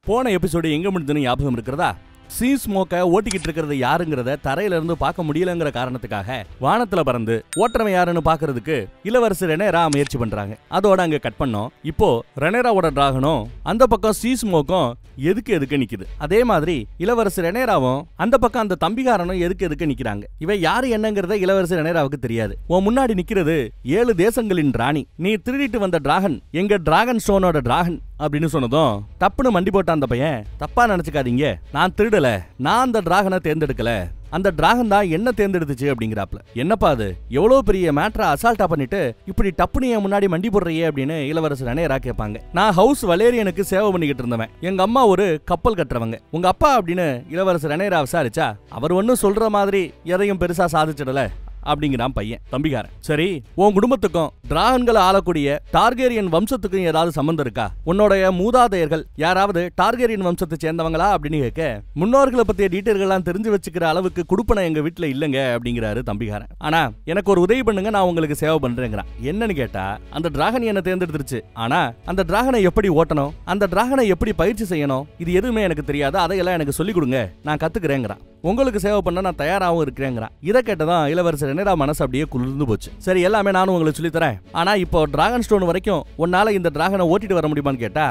போன எபிசோடு எங்க முடிஞ்சதுன்னு ஞாபகம் இருக்கிறதா? சீஸ்மோக்கை ஓட்டிக்கிட்டு இருக்கிறது யாருங்கிறத தரையில இருந்து பார்க்க முடியலங்கிற காரணத்துக்காக வானத்துல பறந்து ஓட்டுறவன் யாருன்னு பாக்குறதுக்கு இளவரசர் ரெனேரா முயற்சி பண்றாங்க. அதோட அங்க கட் பண்ணோம். இப்போ ரெனேராவோட டிராகனும் அந்த பக்கம் சீஸ்மோக்கும் எதுக்கு நிக்குது. அதே மாதிரி இளவரசர் ரெனேராவும் அந்த பக்கம் அந்த தம்பிகாரனும் எதுக்கு நிக்கிறாங்க. இவை யாரு என்னங்கறத இளவரசர் ரெனேராவுக்கு தெரியாது. உன் முன்னாடி நிக்கிறது 7 தேசங்களின் ராணி. நீ திருடிட்டு வந்த டிராகன் எங்க டிராகன் ஸ்டோனோட டிராகன் அப்படின்னு சொன்னதும் தப்புன்னு மண்டி போட்ட அந்த பையன், தப்பா நினைச்சுக்காதீங்க, நான் திருடல, நான் அந்த டிராகனை தேர்ந்தெடுக்கல, அந்த டிராகன் தான் என்ன தேர்ந்தெடுத்துச்சு அப்படிங்கிறாப்ல. என்னப்பா அது, எவ்வளவு பெரிய மேட்டரை அசால்ட்டா பண்ணிட்டு இப்படி டப்புனு என் முன்னாடி மண்டி போடுறியே அப்படின்னு இளவரசர் ரெனேரா கேட்பாங்க. நான் ஹவுஸ் வலேரியனுக்கு சேவை பண்ணிக்கிட்டு இருந்தவன், எங்க அம்மா ஒரு கப்பல் கட்டுறவங்க, உங்க அப்பா அப்படின்னு இளவரசர் ரெனேரா விசாரிச்சா அவர் ஒன்னும் சொல்ற மாதிரி எதையும் பெருசா சாதிச்சிடல அப்படிங்கிறான் பையன் தம்பிகாரன். சரி, உன் குடும்பத்துக்கும் டிராகன்களை ஆளக்கூடிய டார்கேரியன் வம்சத்துக்கும் ஏதாவது சம்பந்தம் இருக்கா? உன்னோடைய மூதாதையர்கள் யாராவது டார்கேரியன் வம்சத்தை சேர்ந்தவங்களா அப்படின்னு கேட்க, முன்னோர்களை பத்திய டீட்டெயில்கள்லாம் தெரிஞ்சு வச்சுக்கிற அளவுக்கு குடுப்பனை எங்க வீட்டுல இல்லங்க அப்படிங்கிறாரு தம்பிகாரன். ஆனா எனக்கு ஒரு உதவி பண்ணுங்க, நான் உங்களுக்கு சேவை பண்றேங்கிறான். என்னன்னு கேட்டா, அந்த டிராகன் என்ன தேர்ந்தெடுத்துருச்சு, ஆனா அந்த டிராகனை எப்படி ஓட்டணும், அந்த டிராகனை எப்படி பயிற்சி செய்யணும், இது எதுவுமே எனக்கு தெரியாது, அதையெல்லாம் எனக்கு சொல்லிக் கொடுங்க, நான் கத்துக்கிறேங்கிறான். உங்களுக்கு சேவை பண்ண நான் தயாராகவும் இருக்கிறேங்கிறான். இதை கேட்டதான் இளவரசர் ரெனேரா மனசு அப்படியே குளிர்ந்து போச்சு. சரி, எல்லாமே நானும் உங்களுக்கு சொல்லி தரேன், ஆனா இப்போ டிராகன் ஸ்டோன் வரைக்கும் உன்னால இந்த டிராகனை ஓட்டிட்டு வர முடியுமான்னு கேட்டா,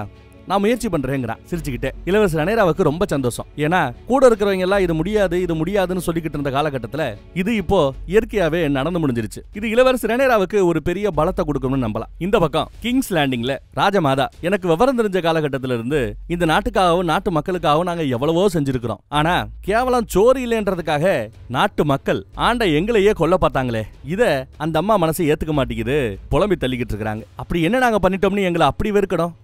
நான் முயற்சி பண்றேங்கிறான் சிரிச்சுக்கிட்டே. இளவரசர் ரெனேராவுக்கு ரொம்ப சந்தோஷம். ஏன்னா கூட இருக்கிறவங்க எல்லாம் இது முடியாதுன்னு சொல்லிக்கிட்டு இருந்த காலகட்டத்துல இது இப்போ இயற்கையாவே நடந்து முடிஞ்சிருச்சு. இது இளவரசர் ரெனேராவுக்கு ஒரு பெரிய பலத்தை கொடுக்கும்னு நம்பலாம். இந்த பக்கம் கிங்ஸ் லேண்டிங்ல ராஜமாதா, எனக்கு விவரம் தெரிஞ்ச காலகட்டத்தில இருந்து இந்த நாட்டுக்காகவும் நாட்டு மக்களுக்காகவும் நாங்க எவ்வளவோ செஞ்சிருக்கிறோம், ஆனா கேவலம் சோறு இல்லைன்றதுக்காக நாட்டு மக்கள் ஆண்ட எங்களையே கொல்ல பார்த்தாங்களே, இத அந்த அம்மா மனசை ஏத்துக்க மாட்டேங்குது, புலம்பி தள்ளிக்கிட்டு இருக்காங்க. அப்படி என்ன நாங்க பண்ணிட்டோம்னு எங்களை அப்படி வெறுக்கணும்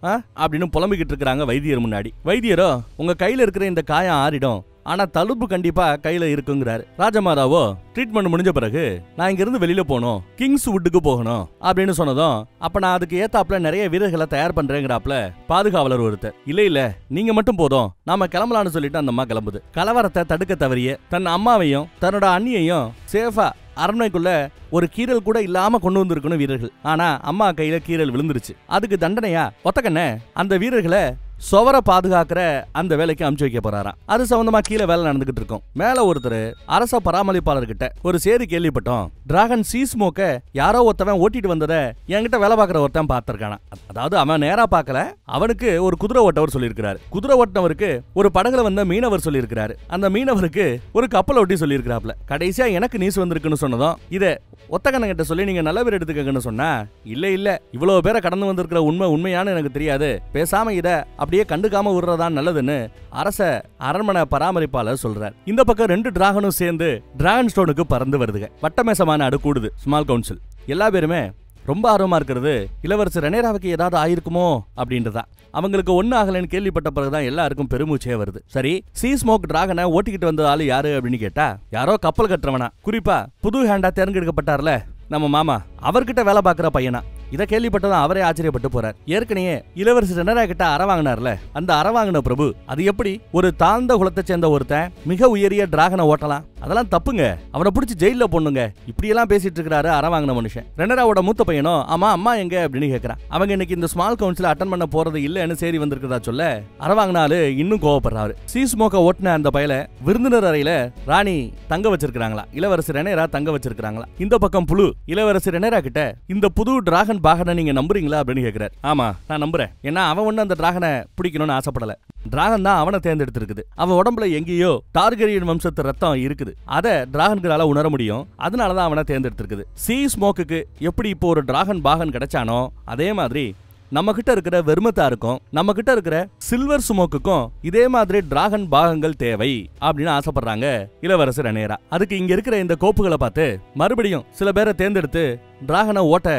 அப்படின்னு புலம்பிக்கிட்டு இருக்காங்க வைத்தியர் முன்னாடி. வைத்தியரோ, உங்க கையில இருக்கிற இந்த காயம் ஆறிடும், ஆனா தழும்பு கண்டிப்பா கையில இருக்குங்கிறாரு. ராஜமாதாவோ, ட்ரீட்மெண்ட் முடிஞ்ச பிறகு நான் இங்க இருந்து வெளியில போகணும், கிங்ஸ் வுட்டுக்கு போகணும் அப்படின்னு சொன்னதும், அப்ப நான் அதுக்கு ஏத்தாப்புல நிறைய வீரர்களை தயார் பண்றேங்கிறாப்ல பாதுகாவலர் ஒருத்தர். இல்ல நீங்க மட்டும் போதும், நாம கிளம்பலான்னு சொல்லிட்டு அந்த அம்மா கிளம்புது. கலவரத்தை தடுக்க தவறிய தன் அம்மாவையும் தன்னோட அண்ணியையும் சேஃபா அரண்மனைக்குள்ள ஒரு கீரல் கூட இல்லாம கொண்டு வந்திருக்கணும் வீரர்கள். ஆனா அம்மா கையில கீரல் விழுந்துருச்சு. அதுக்கு தண்டனையா ஒத்தக்கண்ண அந்த வீரர்களை சுவரை பாதுகாக்கிற அந்த வேலைக்கு அனுப்பிச்சு வைக்க போறாராம். அது சம்பந்தமா கீழே வேலை நடந்துகிட்டு இருக்கும். மேல ஒருத்தர் அரச பராமரிப்பாளர்கிட்ட ஒரு சேதி கேள்விப்பட்டோம், டிராகன் சீஸ்மோக்க யாரோ ஒருத்தவன் ஓட்டிட்டு வந்ததை என்கிட்ட வேலை பார்க்கிற ஒருத்தன் பார்த்திருக்கானா. அதாவது அவன் நேரா பார்க்கல, அவனுக்கு ஒரு குதிரை ஓட்டவர் சொல்லியிருக்கிறாரு, குதிரை ஓட்டவருக்கு ஒரு படகுல வந்த மீனவர் சொல்லியிருக்கிறாரு, அந்த மீனவருக்கு ஒரு கப்பல் ஓட்டி சொல்லியிருக்கிறாப்ல. கடைசியா எனக்கு நியூஸ் வந்திருக்குன்னு சொன்னதும், இதை ஒத்தக்கண்ண கிட்ட சொல்லி நீங்க நல்ல பேர் எடுத்துக்கன்னு சொன்னா, இல்ல இவ்வளவு பேரை கடந்து வந்திருக்கிற உண்மையானு எனக்கு தெரியாது, பேசாம இத அப்படியே கண்டுக்காம விடுறதா நல்லதுன்னு அரச அரண்மனை பராமரிப்பாளர் சொல்றார். இந்த பக்கம் 2 டிராகனும் சேர்ந்து டிராகன் ஸ்டோனுக்கு பறந்து வருதுங்க. வட்டமேசமான நாடு கூடுது ஸ்மால் கவுன்சில். எல்லா பேருமே ரொம்ப ஆர்வமா இருக்கிறது இளவரசர் ரெனேராவுக்கு ஏதாவது ஆயிருக்குமோ அப்படின்றதா. அவங்களுக்கு ஒண்ணு ஆகலன்னு கேள்விப்பட்ட பிறகுதான் எல்லாருக்கும் பெருமூச்சே வருது. சரி, சீஸ்மோக் டிராகனை ஓட்டிக்கிட்டு வந்த ஆளு யாரு அப்படின்னு கேட்டா, யாரோ கப்பல் கட்டுறவனா, குறிப்பா புது ஹேண்டா தேர்ந்தெடுக்கப்பட்டார்ல நம்ம மாமா, அவர்கிட்ட வேலை பார்க்கிற பையனா. இதை கேள்விப்பட்டதும் அவரே ஆச்சரியப்பட்டு போறார். ஏற்கனவே இளவரசர் ரெனேரா கிட்ட அற வாங்கினார்ல, அந்த அற வாங்கின பிரபு அது எப்படி ஒரு தாழ்ந்த குலத்தை சேர்ந்த ஒருத்தன் மிக உயரிய டிராகனை ஓட்டலாம், அதெல்லாம் தப்புங்க, அவனை பிடிச்சி ஜெயில போடணுங்க, இப்படி எல்லாம் பேசிட்டு இருக்கிறாரு அற வாங்கின மனுஷன். ரெனேராவோட மூத்த பையனும், ஆமா அம்மா எங்க அப்படின்னு கேட்கிறான். அவங்க இன்னைக்கு இந்த ஸ்மால் கவுன்சில் அட்டன் பண்ண போறது இல்லன்னு சேரி வந்திருக்கிறதா சொல்ல, அற வாங்கினாலு இன்னும் கோவப்படுறாரு. சீஸ்மோக்க ஓட்டின அந்த பயல விருந்தினர் அறையில ராணி தங்க வச்சிருக்காங்களா, இளவரசர் ரெனேரா தங்க வச்சிருக்காங்களா. இந்த பக்கம் புழு இளவரசர் ரெனேரா கிட்ட, இந்த புது டிராகன் பாகனை நீங்க நம்புறீங்களா அப்படின்னு கேக்குறாரு. ஆமா நான் நம்புறேன், ஏன்னா அவன் ஒண்ணு அந்த டிராகனை பிடிக்கணும்னு ஆசைப்படல, டிராகன் தான் அவனை தேர்ந்தெடுத்திருக்குது, அவன் உடம்புல எங்கேயோ டார்கெரியன் வம்சத்து ரத்தம் இருக்குது, அதை டிராகன்களால உணர முடியும், அதனாலதான் அவனை தேர்ந்தெடுத்திருக்குது. சீஸ்மோக்கு எப்படி இப்போ ஒரு டிராகன் பாகன் கிடைச்சானோ, அதே மாதிரி நம்ம கிட்ட இருக்கிற வெர்மத்தாருக்கும் நம்ம கிட்ட இருக்கிற சில்வர் ஸ்மோக்குக்கும் இதே மாதிரி டிராகன் பாகங்கள் தேவை அப்படின்னு ஆசைப்படுறாங்க இளவரசர் ரெனேரா. அதுக்கு இங்க இருக்கிற இந்த கோப்புகளை பார்த்து மறுபடியும் சில பேரை தேர்ந்தெடுத்து டிராகனை ஓட்ட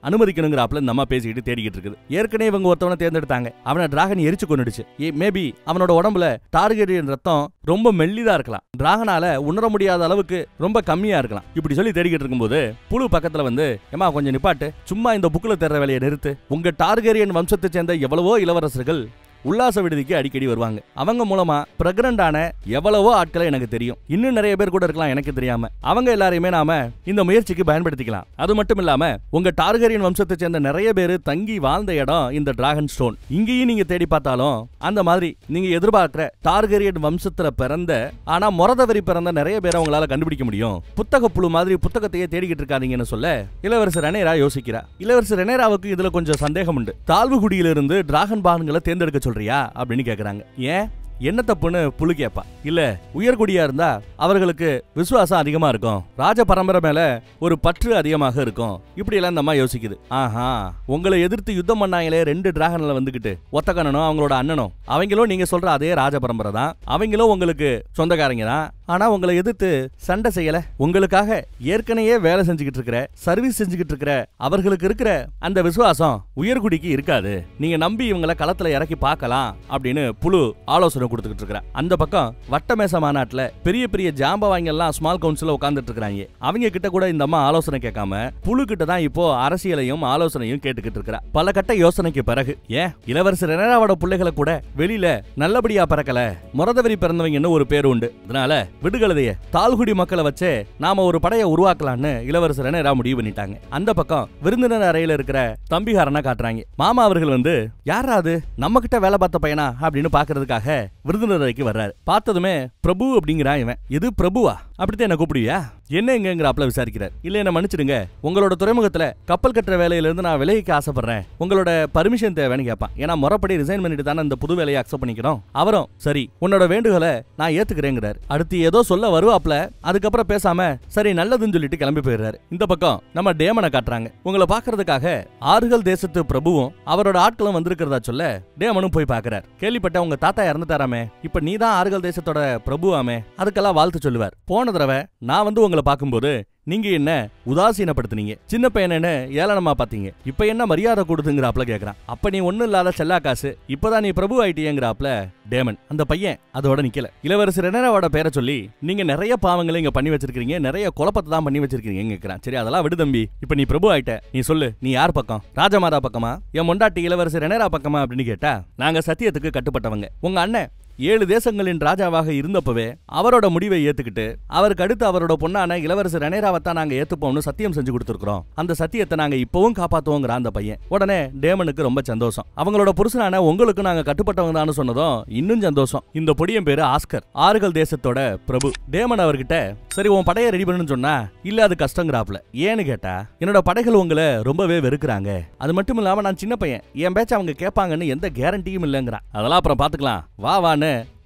அனுமதிக்கணுங்கிறாப்ல இந்த அம்மா பேசிக்கிட்டு தேடிக்கிட்டு இருக்குது. ஏற்கனவே இவங்க ஒருத்தவனை தேர்ந்தெடுத்தாங்க, அவனை டிராகன் எரிச்சு கொண்டுடுச்சு. மேபி அவனோட உடம்புல டார்கெரியன் ரத்தம் ரொம்ப மெல்லிதா இருக்கலாம், டிராகனால உணர முடியாத அளவுக்கு ரொம்ப கம்மியா இருக்கலாம். இப்படி சொல்லி தேடிக்கிட்டு இருக்கும்போது புழு பக்கத்துல வந்து, ஏமா கொஞ்சம் நிப்பாட்டு, சும்மா இந்த புக்ல தேடுற வேலையை நிறுத்து, உங்க டார்கெரியன் வம்சத்தை சேர்ந்த எவ்வளவோ இளவரசர்கள் உல்லாச விடுதிக்கு அடிக்கடி வருவாங்க. அவங்க மூலமா பிரெக்னன்ட் ஆன எவ்வளவோ ஆட்களை எனக்கு தெரியும். இன்னும் நிறைய பேர் கூட இருக்கலாம் எனக்கு தெரியாம. அவங்க எல்லாரையுமே நாம இந்த முயற்சிக்கு பயன்படுத்திக்கலாம். அது மட்டும் இல்லாம உங்க டார்கரியன் வம்சத்தை சேர்ந்த நிறைய பேர் தங்கி வாழ்ந்த இடம் இந்த டிராகன் ஸ்டோன். இங்கேயும் நீங்க தேடி பார்த்தாலும் அந்த மாதிரி நீங்க எதிர்பார்க்கிற டார்கரியன் வம்சத்துல பிறந்த ஆனா முறதவரி பிறந்த நிறைய பேரை உங்களால கண்டுபிடிக்க முடியும். புத்தக புழு மாதிரி புத்தகத்தையே தேடிக்கிட்டு இருக்காதீங்கன்னு சொல்ல இளவரசர் ரெனேரா யோசிக்கிறார். இளவரசர் ரெனேராவுக்கு இதுல கொஞ்சம் சந்தேகம் உண்டு. தாழ்வுகுடியிலிருந்து டிராகன் பாகன்களை தேர்ந்தெடுக்க சொல்றியா அப்படின்னு கேக்குறாங்க. ஏன் என்ன தப்புன்னு புழு கேப்பா. இல்ல உயர்குடியா இருந்தா அவர்களுக்கு விசுவாசம் அதிகமா இருக்கும், ராஜ பரம்பரை மேல ஒரு பற்று அதிகமாக இருக்கும். இப்படி எல்லாம் இந்த அம்மா யோசிக்குது. ஆஹா, உங்களை எதிர்த்து யுத்தம் பண்ணாங்களே 2 டிராகன்ல வந்துகிட்டு ஒத்தக்கண்ணனும் அவங்களோட அண்ணனும், அவங்களும் நீங்க சொல்ற அதே ராஜ பரம்பரை தான். அவங்களும் உங்களுக்கு சொந்தக்காரங்க தான். ஆனா உங்களை எதிர்த்து சண்டை செய்யல. உங்களுக்காக ஏற்கனவே வேலை செஞ்சுக்கிட்டு இருக்கிற, சர்வீஸ் செஞ்சுக்கிட்டு இருக்கிற அவர்களுக்கு இருக்கிற அந்த விசுவாசம் உயர்குடிக்கு இருக்காது. நீங்க நம்பி இவங்களை களத்துல இறக்கி பார்க்கலாம் அப்படின்னு புழு ஆலோசனை கொடுத்துக்கிட்டு இருக்கிற. அந்த பக்கம் வட்டமேச மாநாட்டுல பெரிய பெரிய ஜாம்பவாங்க எல்லாம் ஸ்மால் கவுன்சில்ல உட்கார்ந்துட்டு இருக்காங்க. அவங்க கிட்ட கூட இந்த அம்மா ஆலோசனை கேட்காம புழு கிட்ட தான் இப்போ அரசியலையும் ஆலோசனையும் கேட்டுக்கிட்டு இருக்கிற. பல கட்ட யோசனைக்கு பிறகு ஏன் இளவரசர் ரெனேராவோட பிள்ளைகளை கூட வெளியில நல்லபடியா பிறக்கல, முறதவரி பிறந்தவங்கன்னு ஒரு பேர் உண்டு. அதனால விடுகலதைய தாழ்குடி மக்களை வச்சு நாம ஒரு படையை உருவாக்கலாம்னு இளவரசர் ரெனேரா முடிவு பண்ணிட்டாங்க. அந்த பக்கம் விருந்தினர் அறையில இருக்கிற தம்பிகாரனை காட்டுறாங்க. மாமா அவர்கள் வந்து யாராவது நம்ம கிட்ட வேலை பார்த்த பையனா அப்படின்னு பாக்குறதுக்காக விருந்தினர் அறைக்கு வர்றாரு. பார்த்ததுமே பிரபு அப்படிங்கிறான் இவன். இது பிரபுவா? அப்படித்தான் என்ன கூப்பிடுவியா? என்ன எங்கிறாப்ல விசாரிக்கிறார். இல்ல என்ன மன்னிச்சிடுங்க, உங்களோட துறைமுகத்துல கப்பல் கட்டுற வேலையில இருந்து நான் விலகிக்க ஆசைப்படுறேன், உங்களோட பர்மிஷன் தேவைன்னு கேட்பான். ஏன்னா முறைப்படி ரிசைன் பண்ணிட்டு தானே இந்த புது வேலையை அக்செப்ட் பண்ணிக்கிறோம். அவரும் சரி உன்னோட வேண்டுகோளை நான் ஏத்துக்கிறேங்கிறார். அடுத்து ஏதோ சொல்ல வருவாப்ல, அதுக்கப்புறம் பேசாம சரி நல்லதுன்னு சொல்லிட்டு கிளம்பி போயிடுறாரு. இந்த பக்கம் நம்ம டேமனை காட்டுறாங்க. உங்களை பாக்குறதுக்காக ஆறுகள் தேசத்து பிரபுவும் அவரோட ஆட்களும் வந்திருக்கிறதா சொல்ல டேமனும் போய் பாக்குறார். கேள்விப்பட்ட உங்க தாத்தா இறந்துட்டாராமே, இப்ப நீ தான் ஆறுகள் தேசத்தோட பிரபுவாமே, அதுக்கெல்லாம் வாழ்த்து சொல்லுவார். போன தடவை நான் வந்து உங்களை பார்க்கும்போது நீங்க என்ன உதாசீனப்படுத்துனீங்க, சின்ன பையனு ஏளனமா பாத்தீங்க, இப்ப என்ன மரியாதை கொடுத்துங்கிறாப்ல கேக்குறான். அப்ப நீ ஒண்ணு இல்லாத செல்லா காசு, இப்பதான் நீ பிரபு ஆயிட்டியேங்கிறாப்ல டேமன். அந்த பையன் அதோட நிக்கல. இளவரசர் ரெனேராவோட பேரை சொல்லி நீங்க நிறைய பாவங்களை இங்க பண்ணி வச்சிருக்கீங்க, நிறைய குழப்பத்தை தான் பண்ணி வச்சிருக்கீங்க கேக்குறான். சரி அதெல்லாம் விடு தம்பி, இப்ப நீ பிரபு ஆயிட்ட, நீ சொல்லு நீ யார் பக்கம், ராஜமாதா பக்கமா என் மொண்டாட்டி இளவரசர் ரெனேரா பக்கமா அப்படின்னு கேட்டா நாங்க சத்தியத்துக்கு கட்டுப்பட்டவங்க. உங்க அண்ணன் 7 தேசங்களின் ராஜாவாக இருந்தப்பவே அவரோட முடிவை ஏத்துக்கிட்டு அவருக்கு அடுத்து அவரோட பொண்ணான இளவரசர் ரெனேராவைத்தான் நாங்க ஏத்துப்போம்னு சத்தியம் செஞ்சு கொடுத்துருக்கோம். அந்த சத்தியத்தை நாங்க இப்பவும் காப்பாத்துவோங்கிற அந்த பையன். உடனே டேமனுக்கு ரொம்ப சந்தோஷம். அவங்களோட புருஷனான உங்களுக்கு நாங்க கட்டுப்பட்டவங்க தான் சொன்னதும் இன்னும் சந்தோஷம். இந்த பொடியன் பேரு ஆஸ்கர், ஆறுகள் தேசத்தோட பிரபு. டேமன் அவர்கிட்ட சரி உன் படையை ரெடி பண்ணுன்னு சொன்னா இல்ல அது கஷ்டங்கிறாப்ல. ஏன்னு கேட்டா என்னோட படைகள் உங்களை ரொம்பவே வெறுக்கிறாங்க, அது மட்டும் இல்லாம நான் சின்ன பையன், என் பேச்ச அவங்க கேட்பாங்கன்னு எந்த கேரண்டியும் இல்லைங்கிறான். அதெல்லாம் அப்புறம் பாத்துக்கலாம் வா வான்னு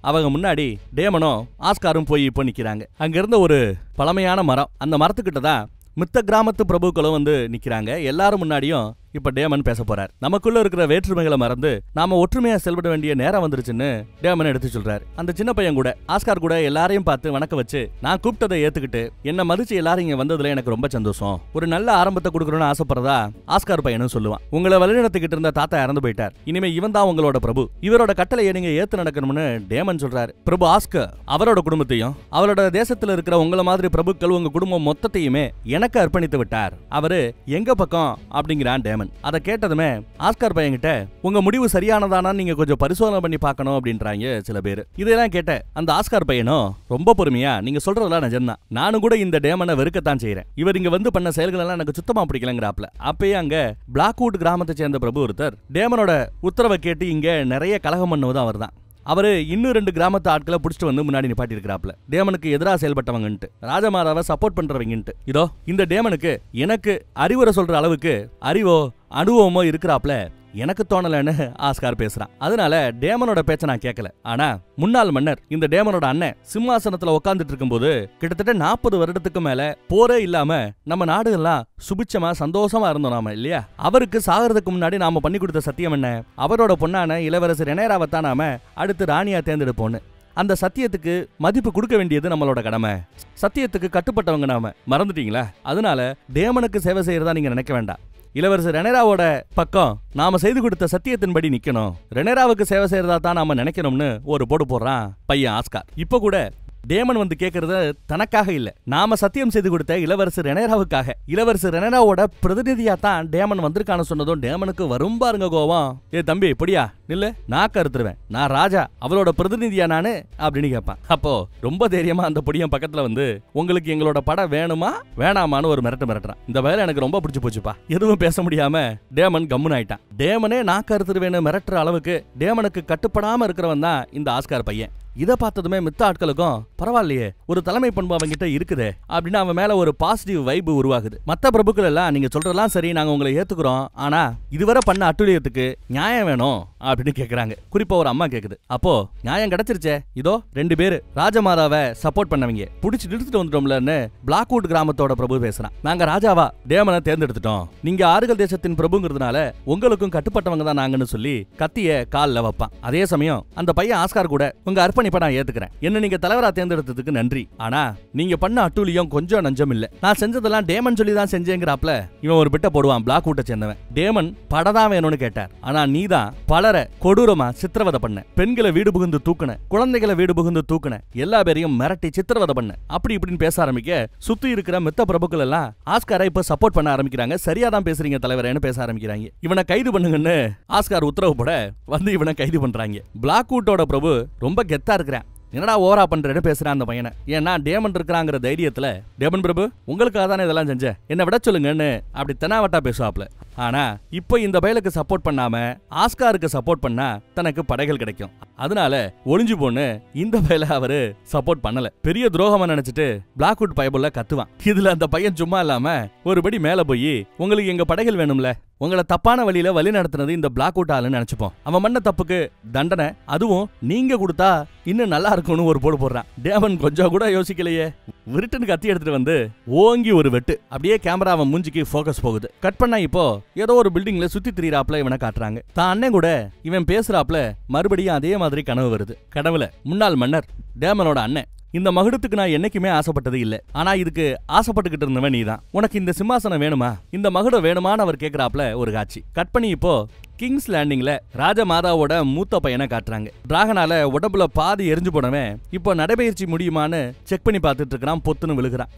அவங்க முன்னாடி டேமனும் ஆஸ்காரும் போய் இப்போ நிக்கிறாங்க. அங்க இருந்த ஒரு பழமையான மரம், அந்த மரத்துக்கிட்ட தான் மித்த கிராமத்து பிரபுக்களும் வந்து நிக்கிறாங்க. எல்லாரும் முன்னாடியும் இப்ப டேமன் பேச போறார். நமக்குள்ள இருக்கிற வேற்றுமைகளை மறந்து நாம ஒற்றுமையா செயல்பட வேண்டிய நேரம் வந்துருச்சுன்னு டேமன் எடுத்து சொல்றாரு. அந்த சின்ன பையன் கூட ஆஸ்கார் கூட எல்லாரையும் பார்த்து வணக்க வச்சு நான் கூப்பிட்டதை ஏத்துக்கிட்டு என்ன மதிச்சு எல்லாரும் இங்க வந்ததுல எனக்கு ரொம்ப சந்தோஷம், ஒரு நல்ல ஆரம்பத்தை கொடுக்கணும்னு ஆசைப்படுறதா ஆஸ்கார் பையனும் சொல்லுவான். உங்களை வழிநடத்திக்கிட்டு இருந்த தாத்தா இறந்து போயிட்டார், இனிமே இவன் தான் உங்களோட பிரபு, இவரோட கட்டளையை நீங்க ஏத்து நடக்கணும்னு டேமன் சொல்றாரு. பிரபு ஆஸ்கர் அவரோட குடும்பத்தையும் அவரோட தேசத்துல இருக்கிற உங்களை மாதிரி பிரபுக்கள் உங்க குடும்பம் மொத்தத்தையுமே எனக்கு அர்ப்பணித்து விட்டார், அவரு எங்க பக்கம் அப்படிங்கிறான் டேமன். அதை கேட்டதுமே ஆஸ்கார் பையன்கிட்ட உங்க முடிவு சரியானதானா நீங்க கொஞ்சம் பரிசோதனை பண்ணி பார்க்கணும் அப்படின்றாங்க சில பேர். இதெல்லாம் கேட்ட அந்த ஆஸ்கார் பையனும் ரொம்ப பொறுமையா நீங்க சொல்றதெல்லாம் நிஜம்தான், நானும் கூட இந்த டேமனை வெறுக்கத்தான் செய்யறேன், இவர் இங்க வந்து பண்ண செயல்கள் எல்லாம் எனக்கு சுத்தமா பிடிக்கலங்கிறாப்ல. அப்பயே அங்க பிளாக்வுட் கிராமத்தை சேர்ந்த பிரபு ஒருத்தர் டேமனோட உத்தரவை கேட்டு இங்க நிறைய கலகம் பண்ணுவதும் அவர் தான். அவரு இன்னும் 2 கிராமத்து ஆட்களை புடிச்சிட்டு வந்து முன்னாடி நிப்பாட்டி இருக்கிறாப்ல. டேமனுக்கு எதிராக செயல்பட்டவங்கன்ட்டு, ராஜமாதாவை சப்போர்ட் பண்றவங்கன்ட்டு. இதோ இந்த டேமனுக்கு எனக்கு அறிவுரை சொல்ற அளவுக்கு அறிவோ அனுபவமோ இருக்கிறாப்ல எனக்கு தோணலன்னு ஆஸ்கார் பேசுறான். அதனால டேமனோட பேச்ச நான் கேட்கல. ஆனா முன்னாள் மன்னர் இந்த டேமனோட அண்ணன் சிம்மாசனத்துல உட்கார்ந்துட்டு இருக்கும்போது கிட்டத்தட்ட 40 வருடத்துக்கு மேல போரே இல்லாம நம்ம நாடு எல்லாம் சுபிச்சமா சந்தோஷமா இருந்தோம் நாம இல்லையா. அவருக்கு சாகிறதுக்கு முன்னாடி நாம பண்ணி கொடுத்த சத்தியம் என்ன, அவரோட பொண்ணான இளவரசர் ரெனேராவைத்தான் நாம அடுத்து ராணியா தேர்ந்தெடுப்போன்னு. அந்த சத்தியத்துக்கு மதிப்பு கொடுக்க வேண்டியது நம்மளோட கடமை, சத்தியத்துக்கு கட்டுப்பட்டவங்க நாம, மறந்துட்டீங்களா? அதனால டேமனுக்கு சேவை செய்யறதா நீங்க நினைக்க வேண்டாம், இளவரசர் ரெனேராவோட பக்கம் நாம செய்து கொடுத்த சத்தியத்தின்படி நிக்கணும், ரெனேராவுக்கு சேவை செய்யறதா தான் நாம நினைக்கணும்னு ஒரு போடு போடுறான் பையன் ஆஸ்கார். இப்ப கூட டேமன் வந்து கேக்குறது தனக்காக இல்ல, நாம சத்தியம் செய்து கொடுத்த இளவரசர் ரெனேராவுக்காக. இளவரசர் ரெனேராவோட பிரதிநிதியா தான் டேமன் வந்திருக்கான்னு சொன்னதும் டேமனுக்கு வரும் பாருங்க கோவம். ஏ தம்பி பொடியா நில்லு, நான் கருத்துருவேன், நான் ராஜா, அவளோட பிரதிநிதியா நானு அப்படின்னு கேட்பான். அப்போ ரொம்ப தைரியமா அந்த பொடியன் பக்கத்துல வந்து உங்களுக்கு எங்களோட படம் வேணுமா வேணாமான்னு ஒரு மிரட்டுறான். இந்த வேலை எனக்கு ரொம்ப பிடிச்சு போச்சுப்பா. எதுவும் பேச முடியாம டேமன் கம்முன்னு ஆயிட்டான். டேமனே நான் கருத்துருவேன்னு மிரட்டுற அளவுக்கு டேமனுக்கு கட்டுப்படாம இருக்கிறவன் தான் இந்த ஆஸ்கார் பையன். இதை பார்த்ததுமே மித்த ஆட்களுக்கும் பரவாயில்லையே, ஒரு தலைமை பண்பு அவங்கிட்ட இருக்குதே அப்படின்னு அவன் மேல ஒரு பாசிட்டிவ் வைப் உருவாகுது. மத்த பிரபுக்கள் எல்லாம் நீங்க சொல்றதெல்லாம் சரி, நாங்க உங்களை ஏத்துக்கிறோம், ஆனா இதுவரை பண்ண அட்டுழியத்துக்கு நியாயம் வேணும் அப்படின்னு கேக்குறாங்க. குறிப்பா ஒரு அம்மா கேக்குது. அப்போ நியாயம் கிடைச்சிருச்சே, இதோ 2 பேரு ராஜமாதாவை சப்போர்ட் பண்ணவங்க புடிச்சு நிறுத்திட்டு வந்துட்டோம்லன்னு பிளாக்வுட் கிராமத்தோட பிரபு பேசுறான். நாங்க ராஜாவா டேமனை தேர்ந்தெடுத்துட்டோம், நீங்க ஆறுகள் தேசத்தின் பிரபுங்கிறதுனால உங்களுக்கும் கட்டுப்பட்டவங்க தான் நாங்கன்னு சொல்லி கத்திய கால்ல வைப்பான். அதே சமயம் அந்த பையன் ஆஸ்கார் கூட உங்க இப்ப நான் ஏத்துக்கிறேன், என்ன நீங்க தலைவரா தேர்ந்தெடுத்ததுக்கு நன்றி, ஆனா நீங்க பண்ண அட்டூழியம் கொஞ்சம் நஞ்சம் இல்ல, நான் செஞ்சதெல்லாம் டேமன் சொல்லி தான் செஞ்சேங்கறாப்ல இவன் ஒரு பிட்ட போடுவான். பிளாக்வுட்டை சேர்ந்தவன். டேமன் படதான் வேணும்னு கேட்டார், ஆனா நீதான் பலரை கொடூரமா சித்திரவதை பண்ண, பெண்களை வீடு புகுந்து தூக்குன, குழந்தைகளை வீடு புகுந்து தூக்குன, எல்லா பேரையும் மிரட்டி சித்திரவதை பண்ண, அப்படி இப்படின்னு பேச ஆரம்பிக்க சுத்தி இருக்கிற மித்த பிரபுக்கள் எல்லாம் ஆஸ்காரை இப்ப சப்போர்ட் பண்ண ஆரம்பிக்கிறாங்க. சரியாதான் பேசுறீங்க தலைவரேன்னு பேச ஆரம்பிக்கிறாங்க. இவனை கைது பண்ணுங்கன்னு ஆஸ்கார் உத்தரவு போட வந்து இவனை கைது பண்றாங்க. பிளாக்வுட்டோட பிரபு ரொம்ப கெத்தா இருக்கிறான். என்னடா ஓவரா பண்றேன்னு பேசுறான் அந்த பையனை. ஏன்னா டேமன் இருக்கிறாங்கிற தைரியத்துல, டேமன் பிரபு உங்களுக்காக தானே இதெல்லாம் செஞ்சேன், என்ன விட சொல்லுங்கன்னு அப்படி தெனாவட்டா பேசுவாப்ல. ஆனா இப்போ இந்த பயலுக்கு சப்போர்ட் பண்ணாம ஆஸ்காருக்கு சப்போர்ட் பண்ணா தனக்கு படைகள் கிடைக்கும், அதனால ஒளிஞ்சு போன்னு இந்த பயல அவரு சப்போர்ட் பண்ணல. பெரிய துரோகமா நினைச்சிட்டு பிளாக்வுட் பயபுள்ள கத்துவான். இதுல அந்த பையன் சும்மா இல்லாம ஒருபடி மேல போய் உங்களுக்கு எங்க படைகள் வேணும்ல, உங்களை தப்பான வழியில வழி நடத்துனது இந்த பிளாக்வுட் ஆளுன்னு நினைச்சுப்போம், அவன் பண்ண தப்புக்கு தண்டனை அதுவும் நீங்க கொடுத்தா இன்னும் நல்லா இருக்கும்னு ஒரு போடு போடுறான். டேமன் கொஞ்சம் கூட யோசிக்கலையே, விருட்டுன்னு கத்தி எடுத்துட்டு வந்து ஓங்கி ஒரு வெட்டு. அப்படியே கேமரா அவன் மூஞ்சிக்கு போக்கஸ் போகுது. கட் பண்ணா இப்போ ஏதோ ஒரு பில்டிங்ல சுத்தி திரியறாப்ல இவனை காட்டுறாங்க. தான் அண்ணன் கூட இவன் பேசுறாப்ல மறுபடியும் அதே மாதிரி கனவு வருது. கனவுல முன்னாள் மன்னர் டேமனோட அண்ணன், இந்த மகுடத்துக்கு நான் என்னைக்குமே ஆசைப்பட்டது இல்ல, ஆனா இதுக்கு ஆசைப்பட்டுக்கிட்டு இருந்தவன் நீதான், உனக்கு இந்த சிம்மாசனம் வேணுமா, இந்த மகுடம் வேணுமான்னு அவர் கேக்குறாப்ல ஒரு காட்சி. கட் பண்ணி இப்போ கிங்ஸ் லேண்டிங்ல ராஜமாதாவோட மூத்த பையனை காட்டுறாங்க. டிராகனால உடம்புல பாதி எரிஞ்சு போனவன் இப்போ நடைபயிற்சி முடியுமான்னு செக் பண்ணி பார்த்துட்டு இருக்கான். பொத்துன்னு விழுகிறான்.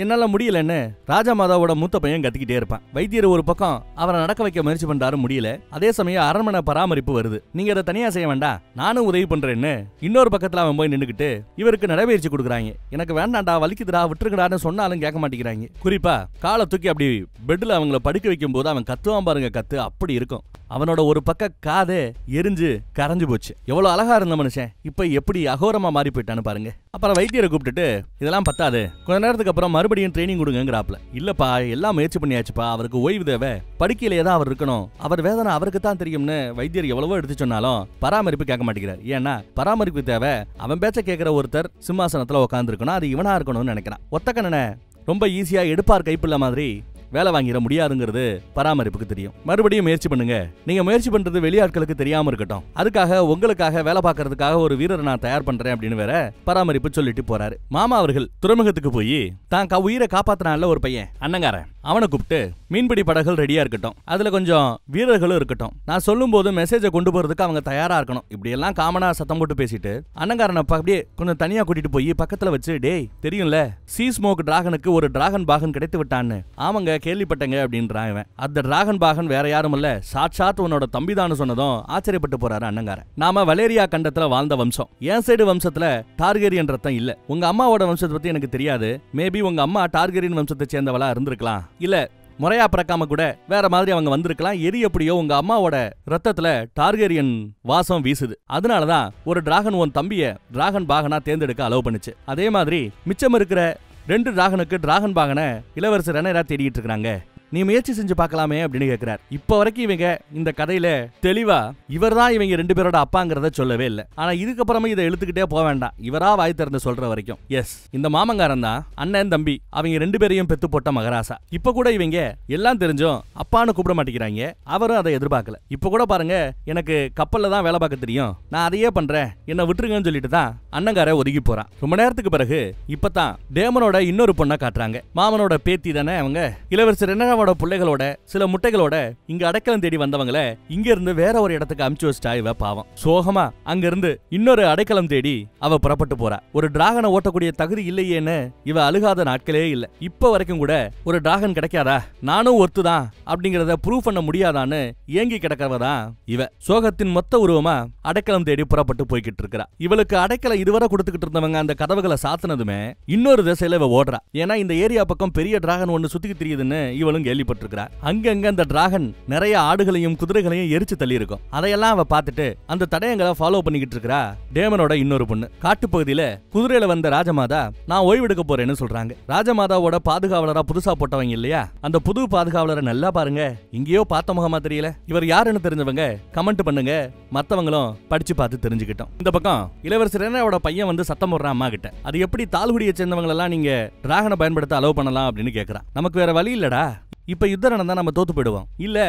என்னால முடியலன்னு ராஜமாதாவோட மூத்த பையன் கத்திக்கிட்டே இருப்பான். வைத்தியர் ஒரு பக்கம் அவரை நடக்க வைக்க முயற்சி பண்றாரு, முடியல. அதே சமயம் அரண்மனை பராமரிப்பு வருது, நீங்க அதை தனியா செய்ய வேண்டாம், நானும் உதவி பண்றேன்னு இன்னொரு பக்கத்துல அவன் போய் நின்னுக்கிட்டு இவருக்கு நடைபயிற்சி கொடுக்குறாங்க. எனக்கு வேண்டாண்டா, வலிக்குதுடா, விட்டுருங்கடான்னு சொன்னாலும் கேட்க மாட்டேங்கிறாங்க. குறிப்பா காலை தூக்கி அப்படி பெட்ல அவங்கள படுக்க வைக்கும் போது அவன் கத்துவான் பாருங்க, கத்து அப்படி இருக்கும். அவனோட ஒரு பக்க காதே எரிஞ்சு கரைஞ்சு போச்சு. எவ்வளவு அழகா இருந்த மனுஷன் இப்ப எப்படி அகோரமா மாறி போயிட்டான்னு பாருங்க. அப்புறம் வைத்தியரை கூப்பிட்டுட்டு இதெல்லாம் பத்தாது, கொஞ்ச நேரத்துக்கு அப்புறம் மறுபடியும் ட்ரைனிங் கொடுங்கறாப்ல. இல்லப்பா எல்லாம் முயற்சி பண்ணியாச்சுப்பா, அவருக்கு ஓய்வு தேவை, படுக்கையிலே தான் அவர் இருக்கணும், அவர் வேதனை அவருக்கு தான் தெரியும்னு வைத்தியர் எவ்வளவோ எடுத்து சொன்னாலும் பராமரிப்பு கேட்க மாட்டேங்கிறார். ஏன்னா பராமரிப்பு தேவை, அவன் பேச்ச கேட்கிற ஒருத்தர் சிம்மாசனத்துல உட்கார்ந்து இருக்கணும், அது இவனா இருக்கணும்னு நினைக்கிறான். ஒத்தக்கண்ணனை ரொம்ப ஈஸியா எடுப்பார் கைப்பிள்ள மாதிரி வேலை வாங்கிட முடியாதுங்கிறது பராமரிப்புக்கு தெரியும். மறுபடியும் முயற்சி பண்ணுங்க, நீங்க முயற்சி பண்றது வெளியாட்களுக்கு தெரியாம இருக்கட்டும், அதுக்காக உங்களுக்காக வேலை பார்க்கறதுக்காக ஒரு வீரரை நான் தயார் பண்றேன் அப்படின்னு வேற பராமரிப்பு சொல்லிட்டு போறாரு. மாமா அவர்கள் துறைமுகத்துக்கு போய் தான் உயிரை காப்பாத்தினான்ல ஒரு பையன் அண்ணங்காரன், அவனை கூப்பிட்டு மீன்பிடி படகுகள் ரெடியா இருக்கட்டும், அதுல கொஞ்சம் வீரர்களும் இருக்கட்டும், நான் சொல்லும் போது மெசேஜை கொண்டு போறதுக்கு அவங்க தயாரா இருக்கணும், இப்படி எல்லாம் காமனா சத்தம் போட்டு பேசிட்டு அண்ணங்காரனை அப்படியே கொஞ்சம் தனியா கூட்டிட்டு போய் பக்கத்துல வச்சு, டேய் தெரியும்ல சீ ஸ்மோக் டிராகனுக்கு ஒரு டிராகன் பாகன் கிடைத்து விட்டான்னு. ஆமாங்க கேள்விப்பட்டங்க அப்படின்றான் இவன். அந்த டிராகன் பாகன் வேற யாரும் இல்ல, சாட்சாத் உன்னோட தம்பிதான்னு சொன்னதும் ஆச்சரியப்பட்டு போறாரு அண்ணங்காரன். நாம வலேரியா கண்டத்துல வாழ்ந்த வம்சம், என் சைடு வம்சத்துல டார்கெரியன் ரத்தம் இல்ல, உங்க அம்மாவோட வம்சத்தை பத்தி எனக்கு தெரியாது, மேபி உங்க அம்மா டார்கெரியன் வம்சத்தை சேர்ந்தவளா இருந்திருக்கலாம், இல்ல முறையா பிறக்காம கூட வேற மாதிரி அவங்க வந்திருக்கலாம். எரி எப்படியோ உங்க அம்மாவோட ரத்தத்துல டார்கெரியன் வாசம் வீசுது, அதனாலதான் ஒரு டிராகன் உன் தம்பிய டிராகன் பாகனா தேர்ந்தெடுக்க அலோவ் பண்ணுச்சு. அதே மாதிரி மிச்சம் இருக்கிற 2 டிராகனுக்கு டிராகன் பாகனை இளவரசர் ரெனேரா தேடிட்டு இருக்காங்க, நீ முயற்சி செஞ்சு பார்க்கலாமே அப்படின்னு கேட்கிறார். இப்ப வரைக்கும் இவங்க இந்த கதையில தெளிவா இவர்தான் இவங்க 2 பேரோட அப்பாங்கிறத சொல்லவே இல்லை. ஆனா இதுக்கப்புறமா இதை இழுத்துக்கிட்டே போக வேண்டாம், இவரா வாய் திறந்து சொல்ற வரைக்கும். எஸ், இந்த மாமங்காரன் தான் அண்ணன் தம்பி அவங்க 2 பேரையும் பெத்து போட்ட மகராசா. இப்ப கூட இவங்க எல்லாம் தெரிஞ்சும் அப்பான்னு கூப்பிட மாட்டேங்கிறாங்க, அவரும் அதை எதிர்பார்க்கல. இப்ப கூட பாருங்க, எனக்கு கப்பல்ல தான் வேலை பார்க்க தெரியும், நான் அதையே பண்றேன், என்ன விட்டுருங்கன்னு சொல்லிட்டு தான் அண்ணங்கார ஒதுங்கி போறான். ரொம்ப நேரத்துக்கு பிறகு இப்பதான் டேமனோட இன்னொரு பொண்ணை காட்டுறாங்க. மாமனோட பேத்தி தானே அவங்க, இளவரசர் என்ன ரெனேராவோட பிள்ளைகளோட சில முட்டைகளோட இங்க அடைக்கலம் தேடி வந்தவங்கள இங்க இருந்து வேற ஒரு இடத்துக்கு அனுப்பிச்சு வச்சிட்டா இவ பாவம். சோகமா அங்க இருந்து இன்னொரு அடைக்கலம் தேடி அவ புறப்பட்டு போறா. ஒரு டிராகனை ஓட்டக்கூடிய தகுதி இல்லையேன்னு இவ அழுகாத நாட்களே இல்ல. இப்ப வரைக்கும் கூட ஒரு டிராகன் கிடைக்காதா, நானும் ஒத்துதான் அப்படிங்கறத ப்ரூவ் பண்ண முடியாதான்னு ஏங்கி கிடக்கிறவதான் இவ. சோகத்தின் மொத்த உருவமா அடைக்கலம் தேடி புறப்பட்டு போய்கிட்டு இருக்கா. இவளுக்கு அடைக்கலம் இதுவரை கொடுத்துக்கிட்டு இருந்தவங்க அந்த கதவுகளை சாத்தினதுமே இன்னொரு திசையில இவ ஓடுறா. ஏன்னா இந்த ஏரியா பக்கம் பெரிய டிராகன் ஒன்னு சுத்திக்கு தெரியுதுன்னு இவளும் கேள்விப்பட்டிருக்கிறா. அங்கங்க அந்த டிராகன் நிறைய ஆடுகளையும் குதிரைகளையும் எரிச்சு தள்ளி இருக்கும். அதையெல்லாம் அவ பார்த்துட்டு அந்த தடயங்களை ஃபாலோ பண்ணிக்கிட்டு இருக்கா. டேமனோட இன்னொரு பொண்ணு காட்டுப்பகுதியில குதிரையில வந்த ராஜமாதா நான் ஓய்வெடுக்க போறேன்னு சொல்றாங்க. ராஜமாதாவோட பாதுகாவலரா புதுசா போட்டவங்க இல்லையா, அந்த புது பாதுகாவலரை நல்லா பாருங்க, இங்கேயோ பார்த்த முகமா தெரியல. இவர் யாருன்னு தெரிஞ்சவங்க கமெண்ட் பண்ணுங்க, மத்தவங்களும் படிச்சு பார்த்து தெரிஞ்சுக்கிட்டோம். இந்த பக்கம் இளவரசர் ரெனேராவோட பையன் வந்து சத்தம் போடுறான் அம்மா கிட்ட. அது எப்படி தாழ்குடியை சேர்ந்தவங்க எல்லாம் நீங்க டிராகனை பயன்படுத்த அலோவ் பண்ணலாம் அப்படின்னு கேக்குறான். நமக்கு வேற வழி இல்லடா, இப்ப யுத்தம் நடந்தா நம்ம தோத்து போயிடுவோம். இல்ல